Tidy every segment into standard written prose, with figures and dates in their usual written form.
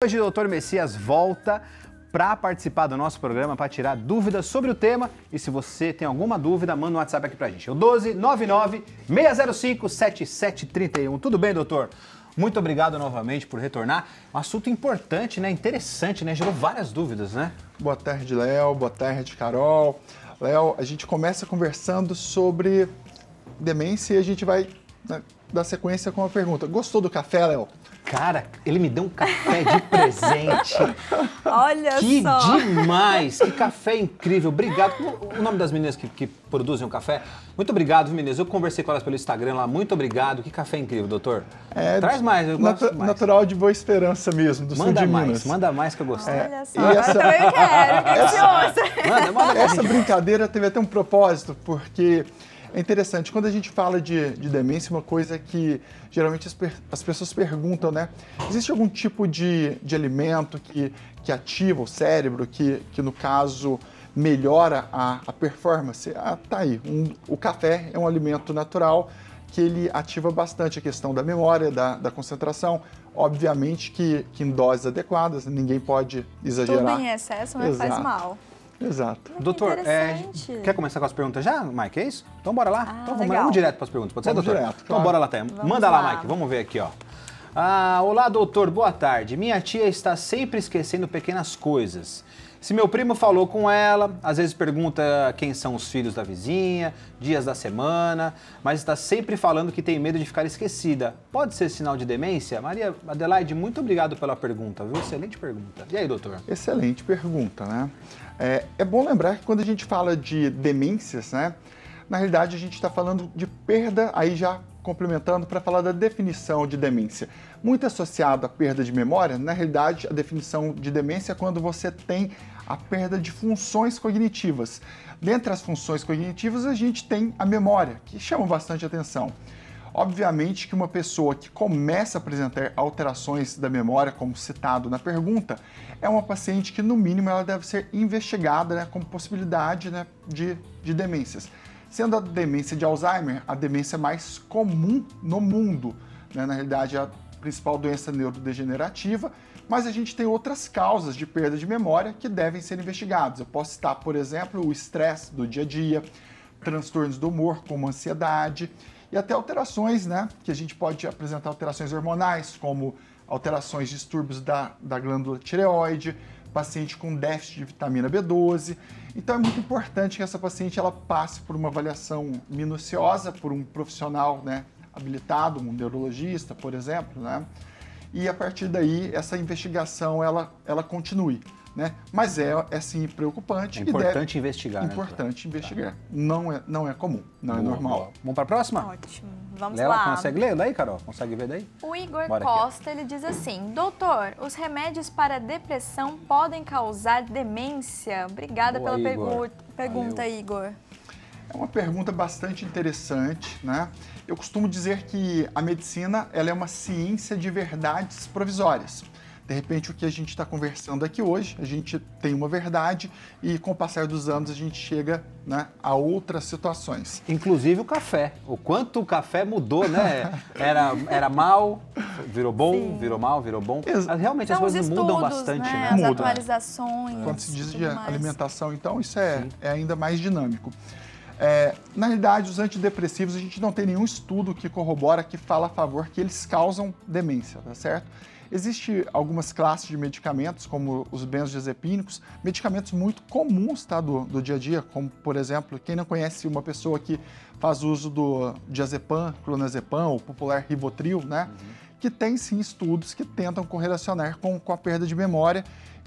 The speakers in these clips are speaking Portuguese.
Hoje o Dr. Messias volta para participar do nosso programa, para tirar dúvidas sobre o tema. E se você tem alguma dúvida, manda um WhatsApp aqui pra gente. É o 1299-605-7731. Tudo bem, doutor? Muito obrigado novamente por retornar. Um assunto importante, né? Interessante, né? Gerou várias dúvidas, né? Boa tarde, Léo. Boa tarde, Carol. Léo, a gente começa conversando sobre demência e a gente vai dar sequência com uma pergunta. Gostou do café, Léo? Cara, ele me deu um café de presente. Olha só! Que demais! Que café incrível. Obrigado. O nome das meninas que produzem o café? Muito obrigado, viu, meninas? Eu conversei com elas pelo Instagram lá. Muito obrigado. Que café incrível, doutor. Traz mais, eu gosto mais. Natural de Boa Esperança mesmo, do sul de Minas. Manda mais que eu gostei. Olha só, agora também eu quero. Manda essa brincadeira teve até um propósito, porque é interessante, quando a gente fala de demência, uma coisa que geralmente as pessoas perguntam, né? Existe algum tipo de alimento que ativa o cérebro, que no caso melhora a performance? Tá aí, o café é um alimento natural que ele ativa bastante a questão da memória, da concentração, obviamente que em doses adequadas, ninguém pode exagerar. Tudo em excesso, né, faz mal. Exato. Doutor, quer começar com as perguntas já, Mike? É isso? Então bora lá. Então vamos direto para as perguntas, pode ser, doutor? Direto, então claro. bora lá, Thay. Manda lá, Mike, vamos ver aqui, ó. Olá, doutor, boa tarde. Minha tia está sempre esquecendo pequenas coisas. Se meu primo falou com ela, às vezes pergunta quem são os filhos da vizinha, dias da semana, mas está sempre falando que tem medo de ficar esquecida. Pode ser sinal de demência? Maria Adelaide, muito obrigado pela pergunta, viu? Excelente pergunta. E aí, doutor? Excelente pergunta, né? É bom lembrar que quando a gente fala de demências, né, na realidade a gente está falando de perda, aí já complementando para falar da definição de demência. Muito associado à perda de memória, na realidade a definição de demência é quando você tem a perda de funções cognitivas. Dentre as funções cognitivas a gente tem a memória, que chama bastante atenção. Obviamente que uma pessoa que começa a apresentar alterações da memória, como citado na pergunta, é uma paciente que, no mínimo, ela deve ser investigada, né, como possibilidade, né, de demências. Sendo a demência de Alzheimer a demência mais comum no mundo, né, na realidade é a principal doença neurodegenerativa, mas a gente tem outras causas de perda de memória que devem ser investigadas. Eu posso citar, por exemplo, o estresse do dia a dia, transtornos do humor, como ansiedade, e até alterações, né, que a gente pode apresentar alterações hormonais, como alterações, distúrbios da glândula tireoide, paciente com déficit de vitamina B12. Então é muito importante que essa paciente ela passe por uma avaliação minuciosa por um profissional, né, habilitado, um neurologista, por exemplo, né, e a partir daí essa investigação ela continue. Né? Mas é sim preocupante. É importante investigar. Importante investigar. Não é comum, não é normal. Boa. Vamos para a próxima? Ótimo. Vamos Lela, lá. consegue ler daí, Carol? Consegue ver daí? O Igor Bora Costa, ele diz assim: doutor, os remédios para depressão podem causar demência? Obrigada Boa, pela Igor. pergunta, Igor. É uma pergunta bastante interessante, né? Eu costumo dizer que a medicina ela é uma ciência de verdades provisórias. De repente, o que a gente está conversando aqui hoje, a gente tem uma verdade e com o passar dos anos a gente chega, né, a outras situações. Inclusive o café. O quanto o café mudou, né? Era mal, virou bom, Sim. virou mal, virou bom. Realmente São as coisas estudos, mudam bastante, né? né? As atualizações. Quando se diz de mais. alimentação, então, isso é ainda mais dinâmico. Na realidade, os antidepressivos, a gente não tem nenhum estudo que corrobora, que fala a favor que eles causam demência, tá certo? Existem algumas classes de medicamentos, como os benzodiazepínicos, medicamentos muito comuns, tá, do dia a dia, como, por exemplo, quem não conhece uma pessoa que faz uso do diazepam, clonazepam, ou popular Rivotril, né? Que tem, sim, estudos que tentam correlacionar com a perda de memória.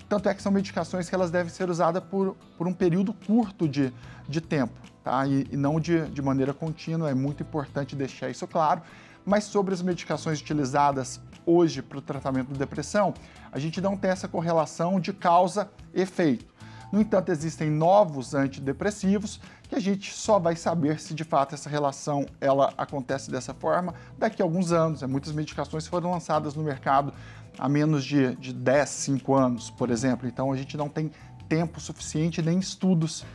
Tanto é que são medicações que elas devem ser usadas por um período curto de tempo, tá? E não de maneira contínua, é muito importante deixar isso claro. Mas sobre as medicações utilizadas hoje para o tratamento da depressão, a gente não tem essa correlação de causa-efeito. No entanto, existem novos antidepressivos que a gente só vai saber se de fato essa relação ela acontece dessa forma daqui a alguns anos. Muitas medicações foram lançadas no mercado há menos de 10, 5 anos, por exemplo. Então a gente não tem tempo suficiente nem estudos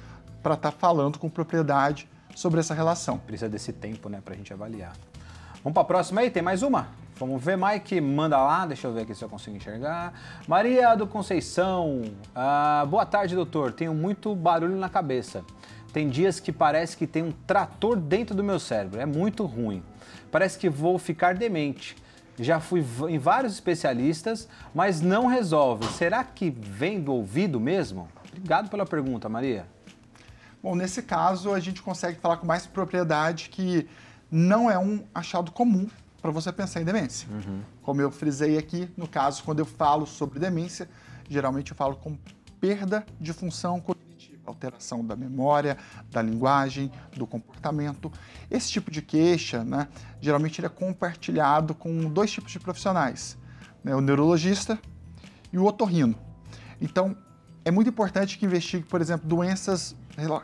para estar falando com propriedade sobre essa relação. Precisa desse tempo, né, para a gente avaliar. Vamos para a próxima aí? Tem mais uma? Vamos ver, Mike, manda lá, deixa eu ver aqui se eu consigo enxergar. Maria do Conceição, boa tarde, doutor. Tenho muito barulho na cabeça. Tem dias que parece que tem um trator dentro do meu cérebro, é muito ruim. Parece que vou ficar demente. Já fui em vários especialistas, mas não resolve. Será que vem do ouvido mesmo? Obrigado pela pergunta, Maria. Bom, nesse caso, a gente consegue falar com mais propriedade que não é um achado comum para você pensar em demência. Como eu frisei aqui, no caso, quando eu falo sobre demência, geralmente eu falo com perda de função cognitiva, alteração da memória, da linguagem, do comportamento. Esse tipo de queixa, né, geralmente ele é compartilhado com dois tipos de profissionais, né, o neurologista e o otorrino. Então, é muito importante que investigue, por exemplo, doenças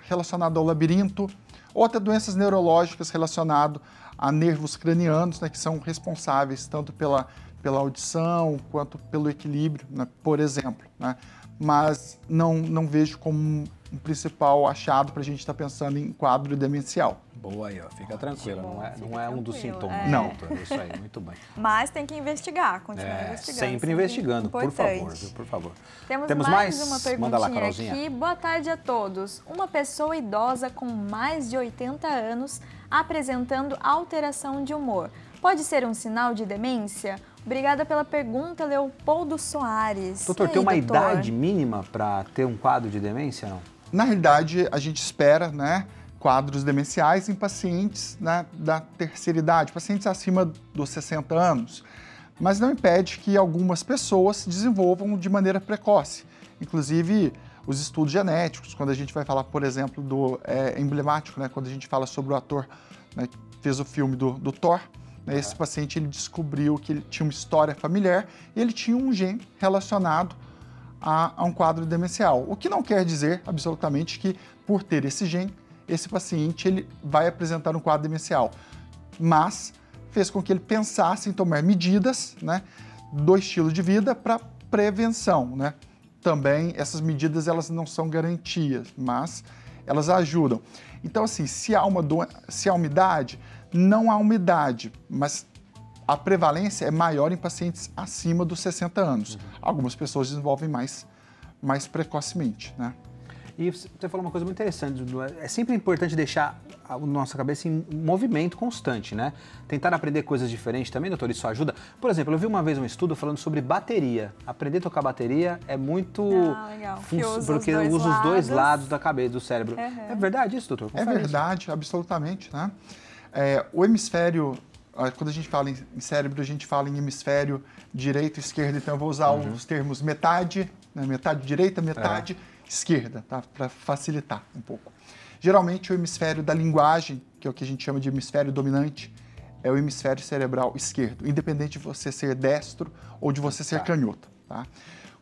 relacionadas ao labirinto ou até doenças neurológicas relacionadas a nervos cranianos, né, que são responsáveis tanto pela audição quanto pelo equilíbrio, né, por exemplo. Né? Mas não vejo como um principal achado para a gente estar pensando em quadro demencial. Boa aí, ó. Fica tranquila, não é um dos sintomas. Não. Doutor, é isso aí, muito bem. Mas tem que investigar, continuar investigando. Sempre investigando, importante. por favor, viu? Por favor. Temos mais uma Manda perguntinha lá, Carolzinha. aqui. Boa tarde a todos. Uma pessoa idosa com mais de 80 anos apresentando alteração de humor. Pode ser um sinal de demência? Obrigada pela pergunta, Leopoldo Soares. Doutor, tem uma idade mínima para ter um quadro de demência, não? Na realidade, a gente espera, né, quadros demenciais em pacientes, né, da terceira idade, pacientes acima dos 60 anos. Mas não impede que algumas pessoas desenvolvam de maneira precoce. Inclusive, os estudos genéticos, quando a gente vai falar, por exemplo, do emblemático, né, quando a gente fala sobre o ator, né, que fez o filme do Thor, né, esse paciente ele descobriu que ele tinha uma história familiar e ele tinha um gene relacionado a um quadro demencial. O que não quer dizer absolutamente que, por ter esse gene, esse paciente ele vai apresentar um quadro demencial, mas fez com que ele pensasse em tomar medidas, né, do estilo de vida para prevenção, né? Também essas medidas elas não são garantias, mas elas ajudam. Então assim, se há uma idade, não há uma idade, mas a prevalência é maior em pacientes acima dos 60 anos. Algumas pessoas desenvolvem mais precocemente, né? E você falou uma coisa muito interessante, é sempre importante deixar a nossa cabeça em movimento constante, né? Tentar aprender coisas diferentes também, doutor, isso ajuda? Por exemplo, eu vi uma vez um estudo falando sobre bateria. Aprender a tocar bateria é muito... legal. Porque usa os dois lados da cabeça, do cérebro. É verdade isso, doutor? É verdade, isso? Absolutamente, né? O hemisfério, quando a gente fala em cérebro, a gente fala em hemisfério direito e esquerdo, então eu vou usar os termos metade, né, metade direita, metade esquerda, tá? Para facilitar um pouco. Geralmente o hemisfério da linguagem, que é o que a gente chama de hemisfério dominante, é o hemisfério cerebral esquerdo, independente de você ser destro ou de você ser canhoto. Tá?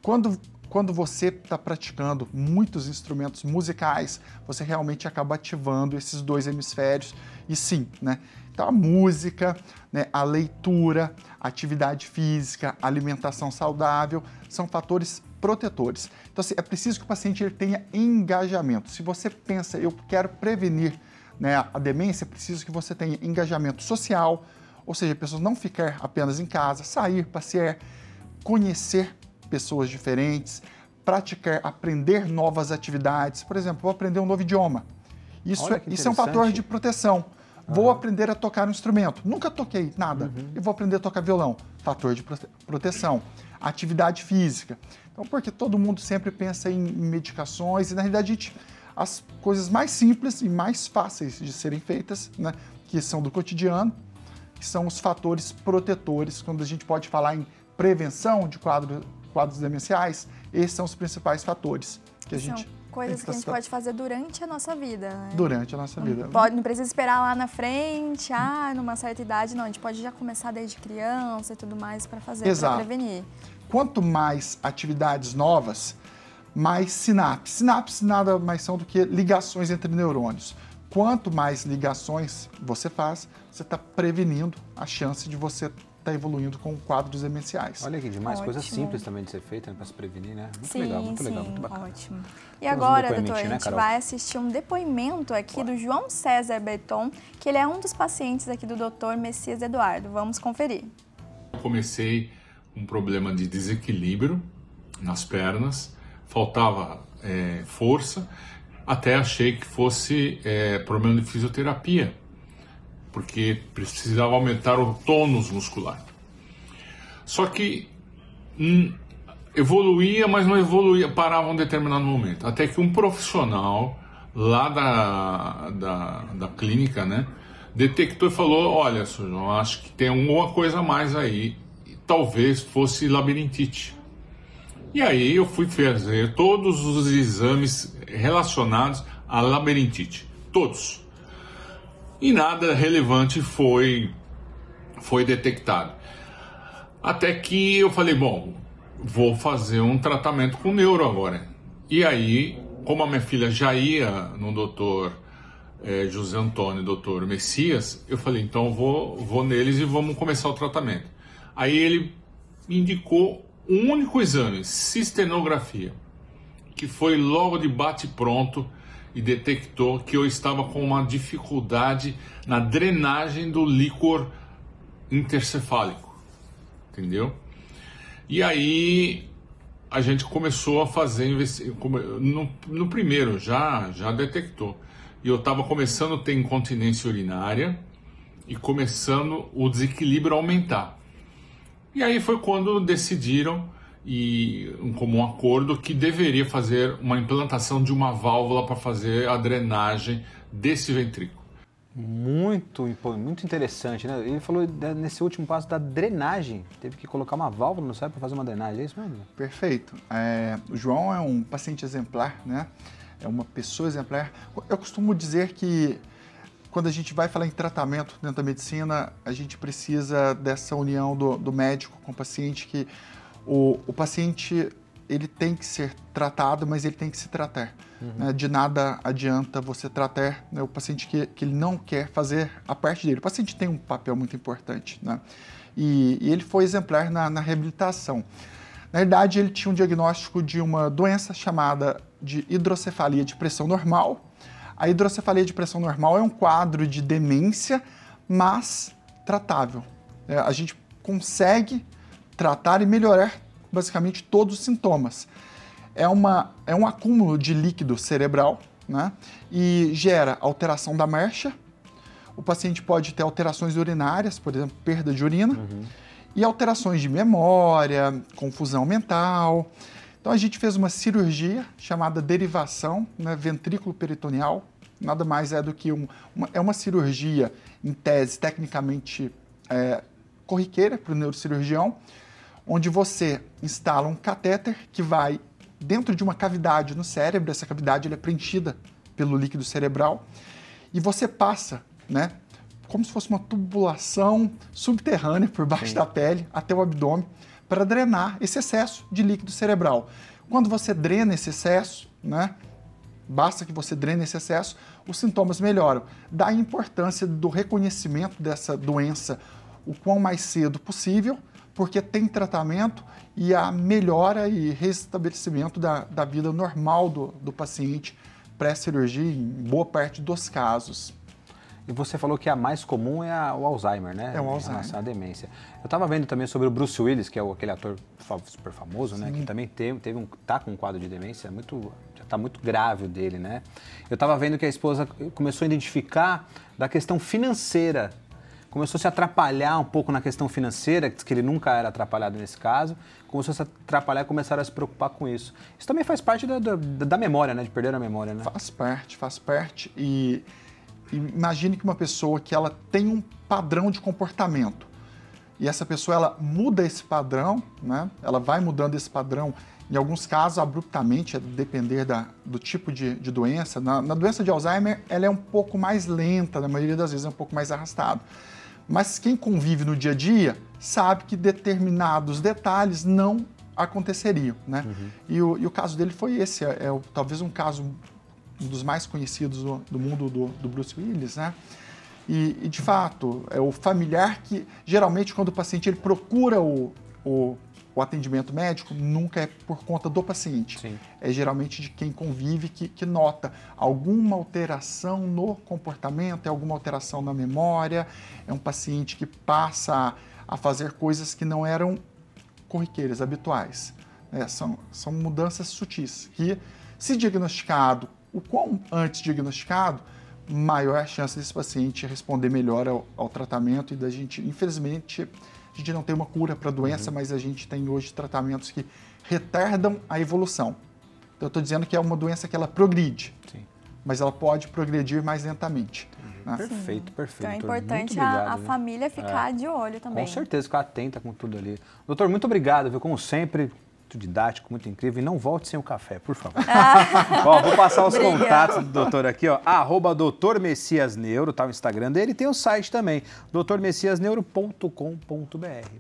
Quando você está praticando muitos instrumentos musicais, você realmente acaba ativando esses dois hemisférios. E sim, né? Então a música, né, a leitura, a atividade física, a alimentação saudável são fatores protetores. Então assim, é preciso que o paciente ele tenha engajamento. Se você pensa, eu quero prevenir, né, a demência, é preciso que você tenha engajamento social, ou seja, a pessoa não ficar apenas em casa, sair, passear, conhecer pessoas diferentes, praticar, aprender novas atividades. Por exemplo, vou aprender um novo idioma. Isso é um fator de proteção. Vou aprender a tocar um instrumento. Nunca toquei nada. Eu vou aprender a tocar violão. Fator de proteção. Atividade física. Então, porque todo mundo sempre pensa em medicações e, na realidade, as coisas mais simples e mais fáceis de serem feitas, né, que são do cotidiano, que são os fatores protetores, quando a gente pode falar em prevenção de quadros demenciais, esses são os principais fatores que a gente... Coisas que a gente pode fazer durante a nossa vida, né? Durante a nossa vida. Não precisa esperar lá na frente, numa certa idade, não. A gente pode já começar desde criança e tudo mais para fazer, para prevenir. Quanto mais atividades novas, mais sinapses. Sinapses nada mais são do que ligações entre neurônios. Quanto mais ligações você faz, você está prevenindo a chance de você estar evoluindo com quadros demenciais. Olha que demais, coisa simples também de ser feita, né, para se prevenir, né? Muito legal, muito bacana. Ótimo. E agora, doutor, a gente vai assistir um depoimento aqui do João César Berton, que ele é um dos pacientes aqui do doutor Messias Eduardo. Vamos conferir. Comecei com um problema de desequilíbrio nas pernas, faltava força, até achei que fosse problema de fisioterapia, porque precisava aumentar o tônus muscular. Só que evoluía, mas não evoluía, parava um determinado momento. Até que um profissional lá da clínica, né, detectou e falou: olha, Sr. João, acho que tem alguma coisa a mais aí, talvez fosse labirintite. E aí eu fui fazer todos os exames relacionados à labirintite, todos. E nada relevante foi detectado. Até que eu falei, bom, vou fazer um tratamento com neuro agora. E aí, como a minha filha já ia no doutor José Antônio e doutor Messias, eu falei, então vou neles e vamos começar o tratamento. Aí ele indicou um único exame, cistenografia, que foi logo de bate-pronto e detectou que eu estava com uma dificuldade na drenagem do líquor intercefálico, entendeu? E aí a gente começou a fazer, no primeiro já detectou, e eu estava começando a ter incontinência urinária e começando o desequilíbrio a aumentar. E aí foi quando decidiram, e um comum acordo, que deveria fazer uma implantação de uma válvula para fazer a drenagem desse ventrículo. Muito interessante, né? Ele falou nesse último passo da drenagem. Teve que colocar uma válvula no cérebro para fazer uma drenagem, é isso mesmo? Perfeito. O João é um paciente exemplar, né? É uma pessoa exemplar. Eu costumo dizer que quando a gente vai falar em tratamento dentro da medicina, a gente precisa dessa união do médico com o paciente, que o paciente ele tem que ser tratado, mas ele tem que se tratar. Né? De nada adianta você tratar, né, o paciente que ele não quer fazer a parte dele. O paciente tem um papel muito importante, né? E ele foi exemplar na reabilitação. Na verdade, ele tinha um diagnóstico de uma doença chamada de hidrocefalia de pressão normal. A hidrocefalia de pressão normal é um quadro de demência, mas tratável. A gente consegue tratar e melhorar basicamente todos os sintomas. É um acúmulo de líquido cerebral, né? E gera alteração da marcha. O paciente pode ter alterações urinárias, por exemplo, perda de urina, e alterações de memória, confusão mental. Então a gente fez uma cirurgia chamada derivação, né, ventrículo peritoneal. Nada mais é do que uma cirurgia, em tese, tecnicamente corriqueira para o neurocirurgião, onde você instala um catéter que vai dentro de uma cavidade no cérebro. Essa cavidade é preenchida pelo líquido cerebral e você passa, né, como se fosse uma tubulação subterrânea por baixo da pele até o abdômen para drenar esse excesso de líquido cerebral. Quando você drena esse excesso, né, basta que você drene esse excesso, os sintomas melhoram. Daí a importância do reconhecimento dessa doença o quão mais cedo possível, porque tem tratamento e a melhora e restabelecimento da vida normal do paciente pré-cirurgia em boa parte dos casos. E você falou que a mais comum é o Alzheimer, né? É o Alzheimer. A demência. Eu estava vendo também sobre o Bruce Willis, que é aquele ator super famoso, né? Que também tá com um quadro de demência já está muito grave o dele, né? Eu estava vendo que a esposa começou a identificar da questão financeira. Começou a se atrapalhar um pouco na questão financeira, que ele nunca era atrapalhado nesse caso. Começou a se atrapalhar e começaram a se preocupar com isso. Isso também faz parte da memória, né? De perder a memória, né? Faz parte. E imagine que uma pessoa que ela tem um padrão de comportamento e essa pessoa ela muda esse padrão, né? Ela vai mudando esse padrão, em alguns casos abruptamente, a depender do tipo de doença. Na doença de Alzheimer, ela é um pouco mais lenta, na maioria das vezes é um pouco mais arrastado. Mas quem convive no dia a dia sabe que determinados detalhes não aconteceriam, né? E o caso dele foi esse, talvez um caso um dos mais conhecidos do mundo do Bruce Willis, né? E de fato, é o familiar que, geralmente, quando o paciente ele procura o atendimento médico, nunca é por conta do paciente. Sim. É geralmente de quem convive que nota alguma alteração no comportamento, alguma alteração na memória, é um paciente que passa a fazer coisas que não eram corriqueiras, habituais. São mudanças sutis, que, se diagnosticado, o quão antes diagnosticado, maior é a chance desse paciente responder melhor ao tratamento e da gente, infelizmente, a gente não tem uma cura para a doença, mas a gente tem hoje tratamentos que retardam a evolução. Então, eu estou dizendo que é uma doença que ela progride, mas ela pode progredir mais lentamente. Né? Perfeito, perfeito. Então é doutor. importante Muito obrigado, a viu? família ficar de olho também. Com certeza, ficar atenta com tudo ali. Doutor, muito obrigado, viu? Como sempre, muito didático, muito incrível. E não volte sem o café, por favor. Ó, vou passar os contatos do doutor aqui, ó. @Dr. Messias Neuro, tá o Instagram dele. Tem o site também, drmessiasneuro.com.br.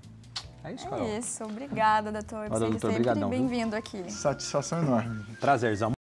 É isso, Carol. É isso, obrigada, doutor. Olha, Seja doutor, sempre brigadão, viu? bem-vindo aqui. Satisfação enorme. Prazerzão.